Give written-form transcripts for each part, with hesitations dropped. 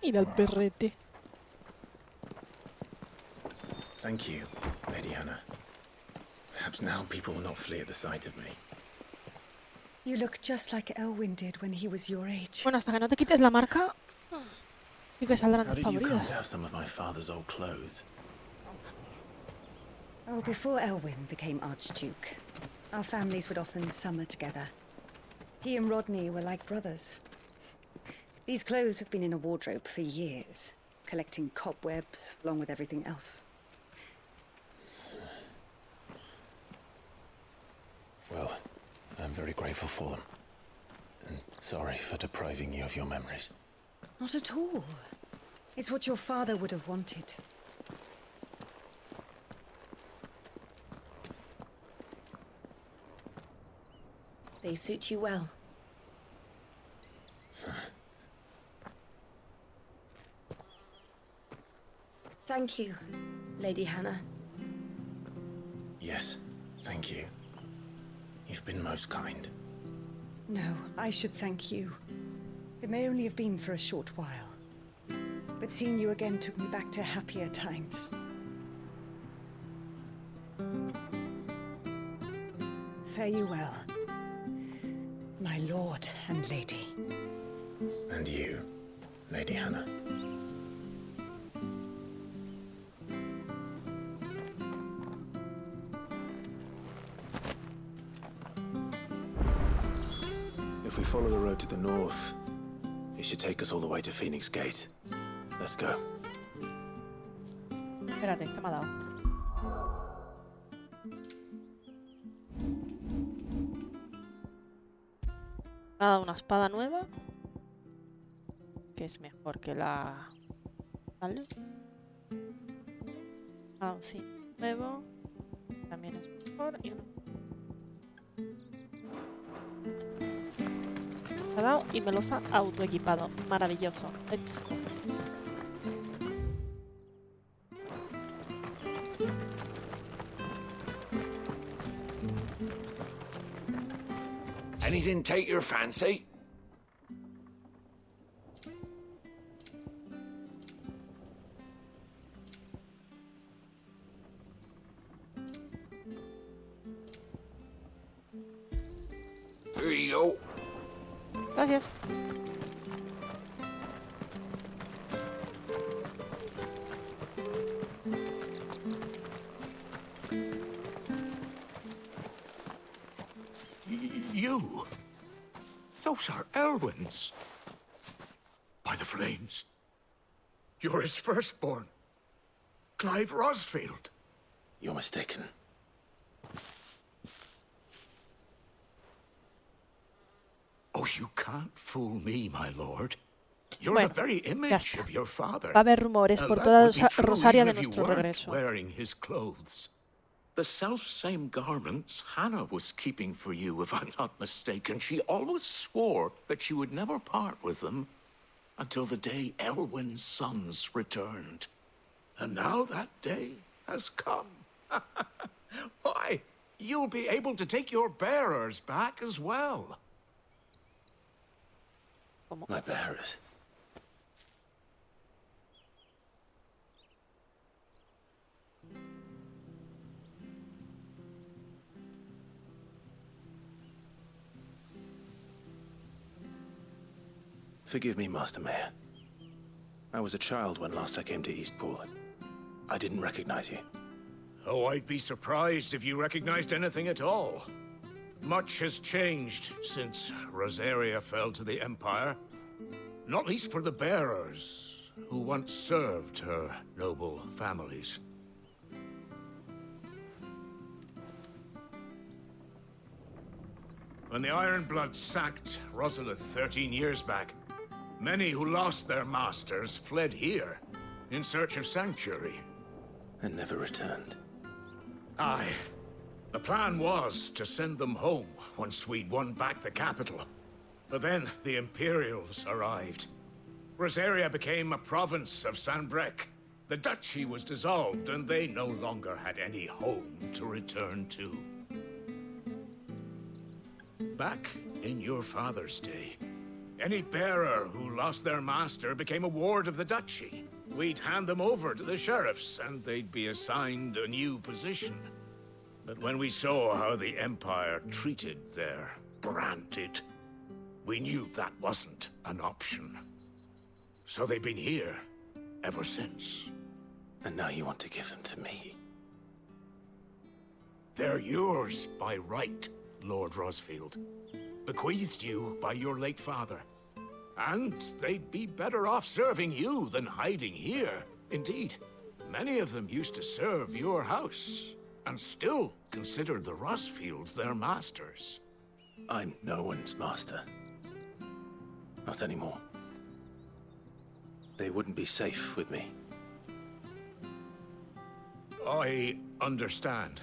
Mira el perrete. Thank you, Lady Hannah. Perhaps now people will not flee at the sight of me. You look just like Elwyn did when he was your age. Bueno, hasta que no te quites la marca, sí que saldrán How tus did you come favoritas. to have some of my father's old clothes? Oh, before Elwyn became Archduke, our families would often summer together. He and Rodney were like brothers. These clothes have been in a wardrobe for years, collecting cobwebs along with everything else. Well, I'm very grateful for them. And sorry for depriving you of your memories. Not at all. It's what your father would have wanted. They suit you well. Thank you, Lady Hannah. Yes, thank you. You've been most kind. No, I should thank you. It may only have been for a short while, but seeing you again took me back to happier times. Fare you well, my lord and lady. And you, Lady Hannah. If we follow the road to the north, it should take us all the way to Phoenix Gate. Let's go. Espérate, ¿qué me ha dado? Me ha dado una espada nueva, que es mejor que la... ¿Vale? Me ha dado un cinto nuevo, también es mejor. Y me ha dado y me los ha autoequipado. Maravilloso. Let's go. Anything take your fancy? Here you go. Gracias. You? Those are Elwyn's. By the flames. You're his firstborn. Clive Rosfield. You're mistaken. Oh, you can't fool me, my lord. You're Bueno, the very ya image está. of your father. Va a haber rumores And por that toda would be true Rosaria even de if you nuestro weren't regreso. wearing his clothes. The self-same garments Hannah was keeping for you, if I'm not mistaken. She always swore that she would never part with them until the day Elwyn's sons returned. And now that day has come. Why, you'll be able to take your bearers back as well. My bearers. Forgive me, Master Mayor. I was a child when last I came to Eastpool. I didn't recognize you. Oh, I'd be surprised if you recognized anything at all. Much has changed since Rosaria fell to the Empire. Not least for the bearers, who once served her noble families. When the Ironbloods sacked Rosalith 13 years back, many who lost their masters fled here in search of sanctuary. And never returned. Aye. The plan was to send them home once we'd won back the capital. But then the Imperials arrived. Rosaria became a province of Sanbreque. The duchy was dissolved, and they no longer had any home to return to. Back in your father's day, Any bearer who lost their master became a ward of the duchy. We'd hand them over to the sheriffs, and they'd be assigned a new position. But when we saw how the Empire treated their branded, we knew that wasn't an option. So they've been here ever since. And now you want to give them to me? They're yours by right, Lord Rosfield. Bequeathed you by your late father. And they'd be better off serving you than hiding here. Indeed, many of them used to serve your house, and still consider the Rosfields their masters. I'm no one's master. Not anymore. They wouldn't be safe with me. I understand.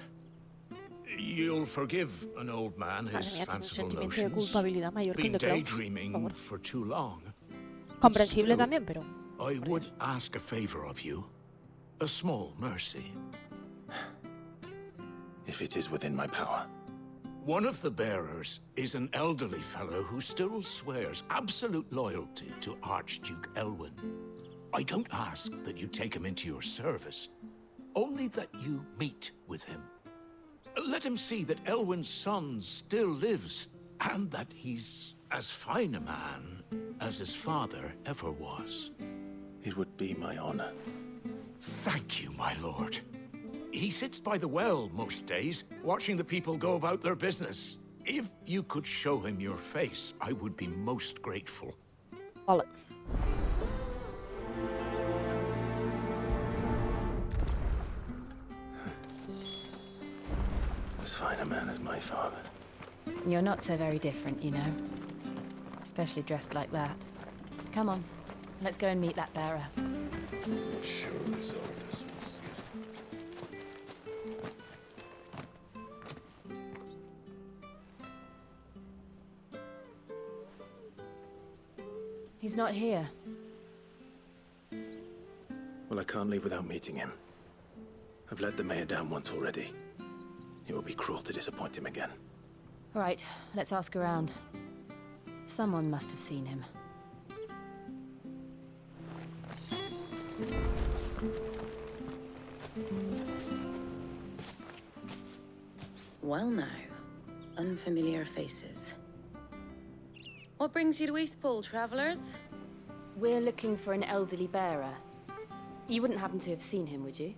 You'll forgive an old man his Madre mía, tengo un fanciful sentimiento de notions. culpabilidad mayor que el Been de Klaus, por daydreaming favor. for too long. Comprensible Still, también, pero... I would ask a favor of you. A small mercy. If it is within my power. One of the bearers is an elderly fellow who still swears absolute loyalty to Archduke Elwyn. I don't ask that you take him into your service, only that you meet with him. Let him see that Elwyn's son still lives, and that he's as fine a man as his father ever was. It would be my honor. Thank you, my lord. He sits by the well most days, watching the people go about their business. If you could show him your face, I would be most grateful. Vale. As fine a man as my father. You're not so very different, you know. Especially dressed like that. Come on, let's go and meet that bearer. Sure, this orders. He's not here. Well, I can't leave without meeting him. I've let the mayor down once already. It would be cruel to disappoint him again. All right, let's ask around. Someone must have seen him. Well now, unfamiliar faces. What brings you to Eastpool, travelers? We're looking for an elderly bearer. You wouldn't happen to have seen him, would you?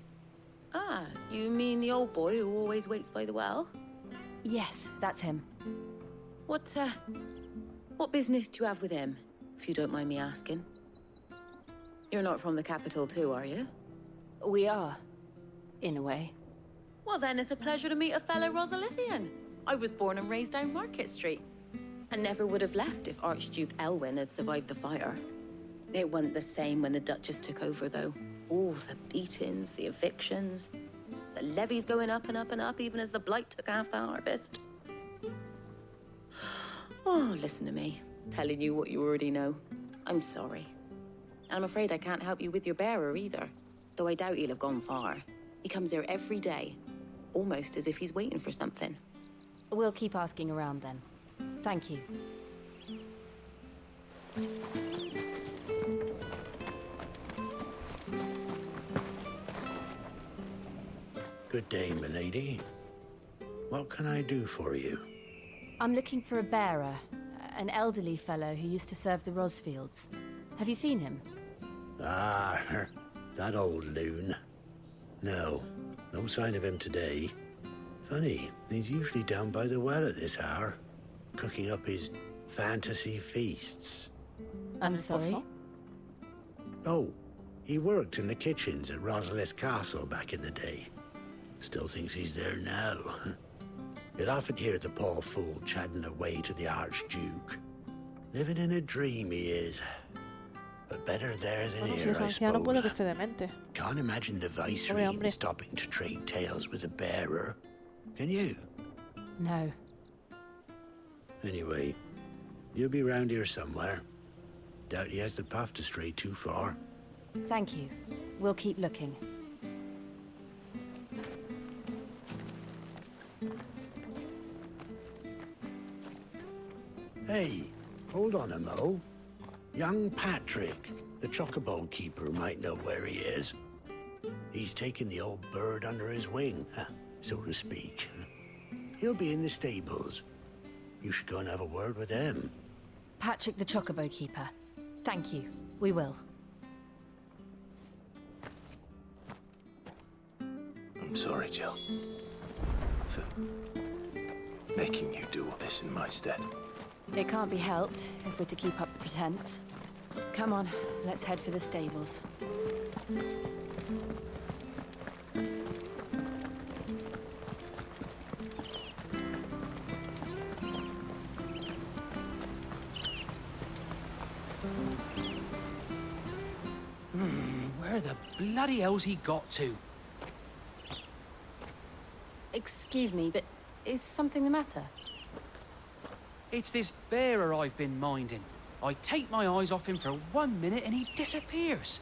Ah, you mean the old boy who always waits by the well? Yes, that's him. What business do you have with him, if you don't mind me asking? You're not from the capital too, are you? We are, in a way. Well then, it's a pleasure to meet a fellow Rosalifian. I was born and raised down Market Street. And never would have left if Archduke Elwyn had survived the fire. It wasn't the same when the Duchess took over, though. All the beatings, the evictions, the levies going up and up and up, even as the blight took half the harvest. Oh, listen to me, telling you what you already know. I'm sorry. And I'm afraid I can't help you with your bearer either, though I doubt he'll have gone far. He comes here every day, almost as if he's waiting for something. We'll keep asking around then. Thank you. Good day, milady. What can I do for you? I'm looking for a bearer, an elderly fellow who used to serve the Rosfields. Have you seen him? Ah, that old loon. No sign of him today. Funny, he's usually down by the well at this hour, cooking up his fantasy feasts. I'm sorry? Oh, he worked in the kitchens at Rosalith Castle back in the day. Still thinks he's there now. You'd often hear the poor fool chatting away to the Archduke. Living in a dream he is. But better there than Bueno, si here, es I anciano puede que suppose. esté demente. Can't imagine the Pobre Viceroy hombre. stopping to trade tales with a bearer. Can you? No. Anyway, you'll be round here somewhere. Doubt he has the path to stray too far. Thank you. We'll keep looking. Hey, hold on a mo. Young Patrick, the chocobo keeper, might know where he is. He's taken the old bird under his wing, so to speak. He'll be in the stables. You should go and have a word with him. Patrick the chocobo keeper. Thank you. We will. I'm sorry, Jill. For making you do all this in my stead. It can't be helped if we're to keep up the pretense. Come on, let's head for the stables. Where the bloody hell's he got to? Excuse me, but is something the matter? It's this bearer I've been minding. I take my eyes off him for 1 minute and he disappears.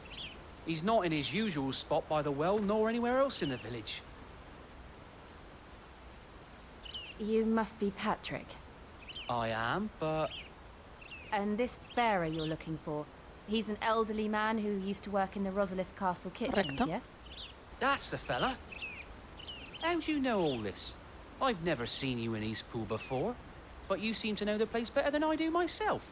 He's not in his usual spot by the well, nor anywhere else in the village. You must be Patrick. I am, but... And this bearer you're looking for, he's an elderly man who used to work in the Rosalith Castle kitchens, Correcto. yes? That's the fella. How do you know all this? I've never seen you in Eastpool before, but you seem to know the place better than I do myself.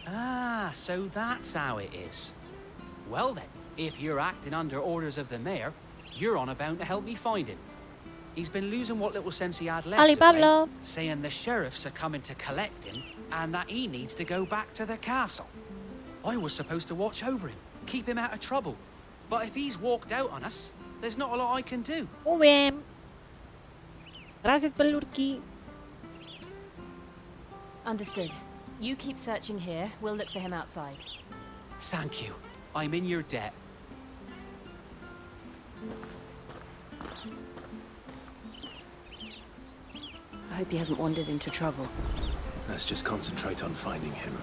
Ah, so that's how it is. Well then, if you're acting under orders of the mayor, you're on about to help me find him. He's been losing what little sense he had left Ali of Pablo. me, saying the sheriffs are coming to collect him and that he needs to go back to the castle. I was supposed to watch over him, keep him out of trouble. But if he's walked out on us, there's not a lot I can do. Muy bien. Gracias, Pelurki. Understood. You keep searching here, we'll look for him outside. Thank you. I'm in your debt. I hope he hasn't wandered into trouble. Let's just concentrate on finding him.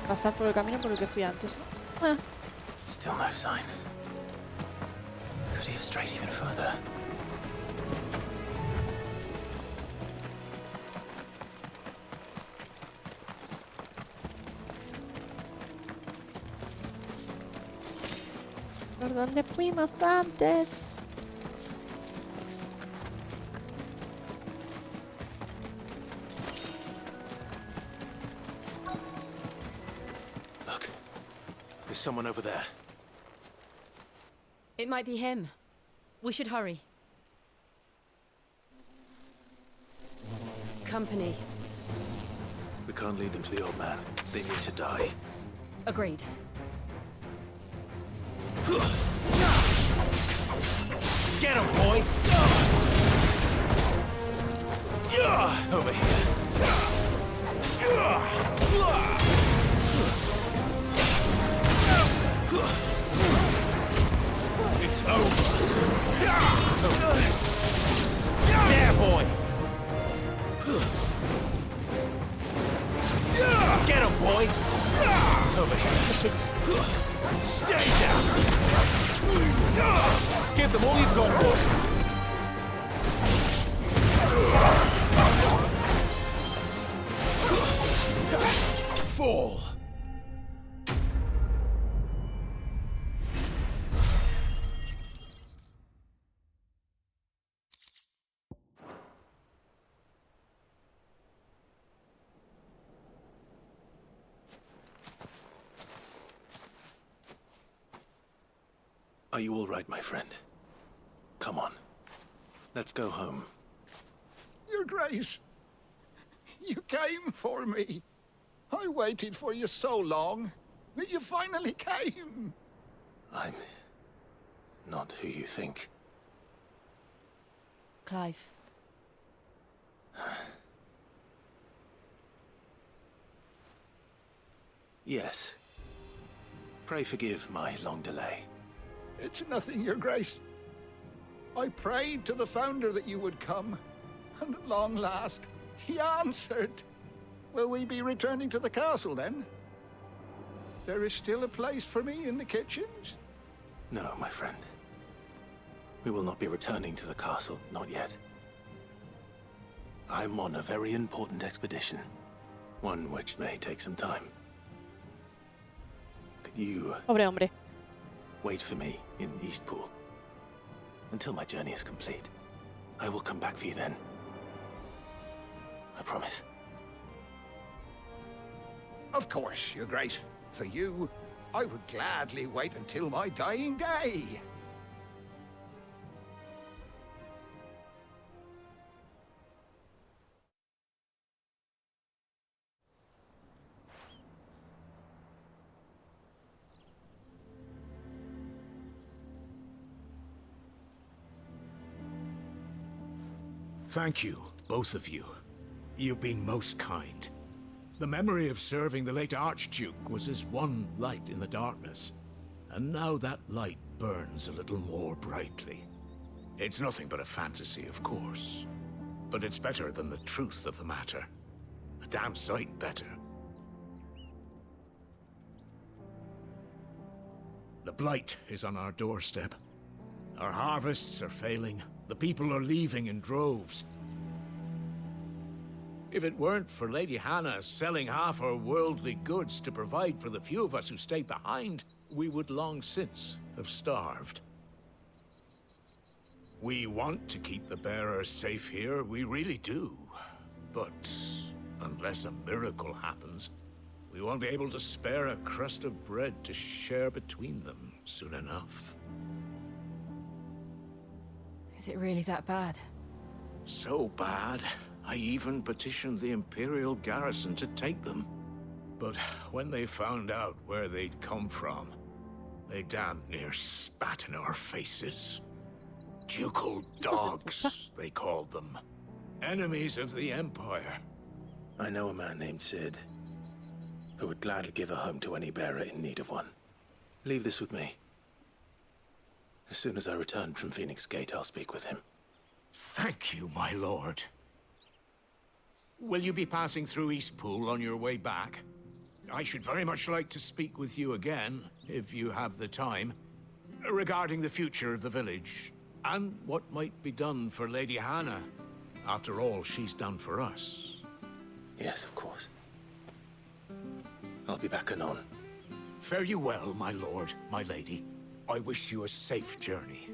Pasar por el camino por el que fui antes. Ah, Still no sign. Could he have strayed even further? ¿por dónde fuimos antes? Look. There's someone over there. It might be him. We should hurry. Company. We can't lead them to the old man. They need to die. Agreed. Get him, boy! Over here. It's over. There, boy! Get him, boy! Over here. Stay down! Give them all you've got, boy! Fall! Are you all right, my friend? Come on. Let's go home. Your Grace, you came for me. I waited for you so long, but you finally came. I'm not who you think. Clive. Yes. Pray forgive my long delay. It's nothing, Your Grace. I prayed to the Founder that you would come, and at long last, he answered. Will we be returning to the castle, then? There is still a place for me in the kitchens? No, my friend. We will not be returning to the castle, not yet. I'm on a very important expedition. One which may take some time. Could you Pobre hombre. wait for me in Eastpool until my journey is complete? I will come back for you then. I promise. Of course, Your Grace. For you, I would gladly wait until my dying day. Thank you, both of you. You've been most kind. The memory of serving the late Archduke was as one light in the darkness, and now that light burns a little more brightly. It's nothing but a fantasy, of course, but it's better than the truth of the matter. A damn sight better. The blight is on our doorstep. Our harvests are failing. The people are leaving in droves. If it weren't for Lady Hannah selling half her worldly goods to provide for the few of us who stayed behind, we would long since have starved. We want to keep the bearers safe here, we really do. But unless a miracle happens, we won't be able to spare a crust of bread to share between them soon enough. Is it really that bad? So bad, I even petitioned the Imperial garrison to take them. But when they found out where they'd come from, they damn near spat in our faces. Ducal dogs, they called them. Enemies of the Empire. I know a man named Sid, who would gladly give a home to any bearer in need of one. Leave this with me. As soon as I return from Phoenix Gate, I'll speak with him. Thank you, my lord. Will you be passing through Eastpool on your way back? I should very much like to speak with you again, if you have the time, regarding the future of the village, and what might be done for Lady Hannah, after all she's done for us. Yes, of course. I'll be back anon. Fare you well, my lord, my lady. I wish you a safe journey.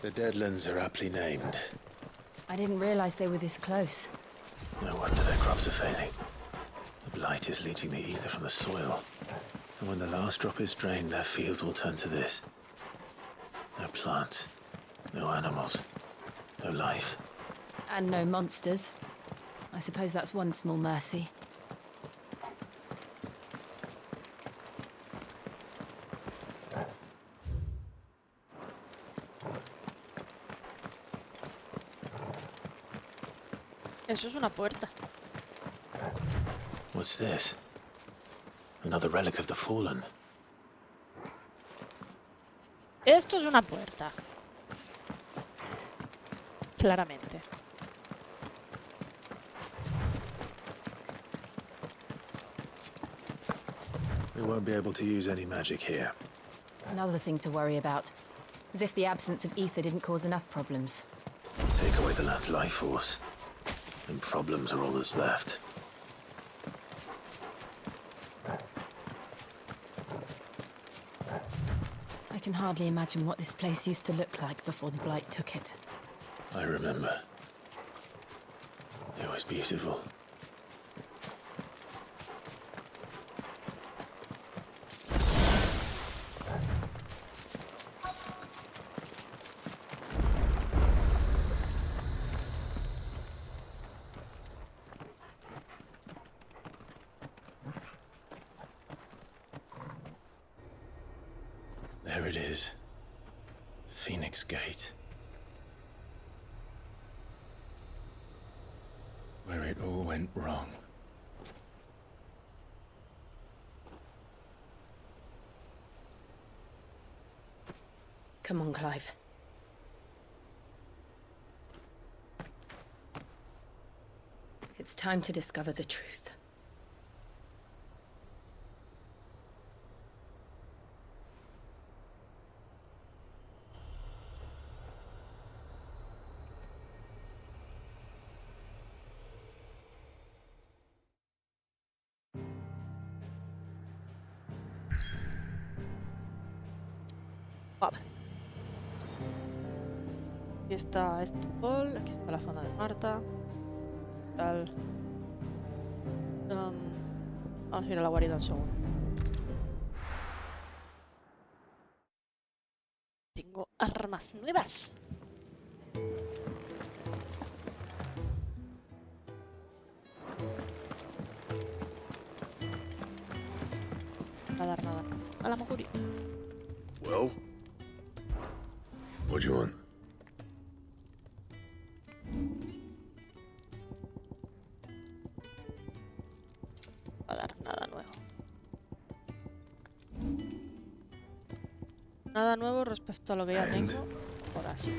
The Deadlands are aptly named. I didn't realize they were this close. No wonder their crops are failing. The blight is leaching the ether from the soil. And when the last drop is drained, their fields will turn to this. No plants, no animals, no life. And no monsters. I suppose that's one small mercy. Eso es una puerta. What's this? Another relic of the fallen. Esto es una puerta. Claramente. We won't be able to use any magic here. Another thing to worry about. As if the absence of ether didn't cause enough problems. Take away the lad's life force, and problems are all that's left. I can hardly imagine what this place used to look like before the blight took it. I remember. It was beautiful. There it is. Phoenix Gate. Where it all went wrong. Come on, Clive. It's time to discover the truth. Vale. Aquí está Estupol, aquí está la zona de Marta. Tal. Vamos a ir a la guarida un segundo. Tengo armas nuevas. No va a dar nada. A la mojuria. Well? What do you want? No va a dar nada nuevo. Nada nuevo respecto a lo que ya tengo. Ahora sí.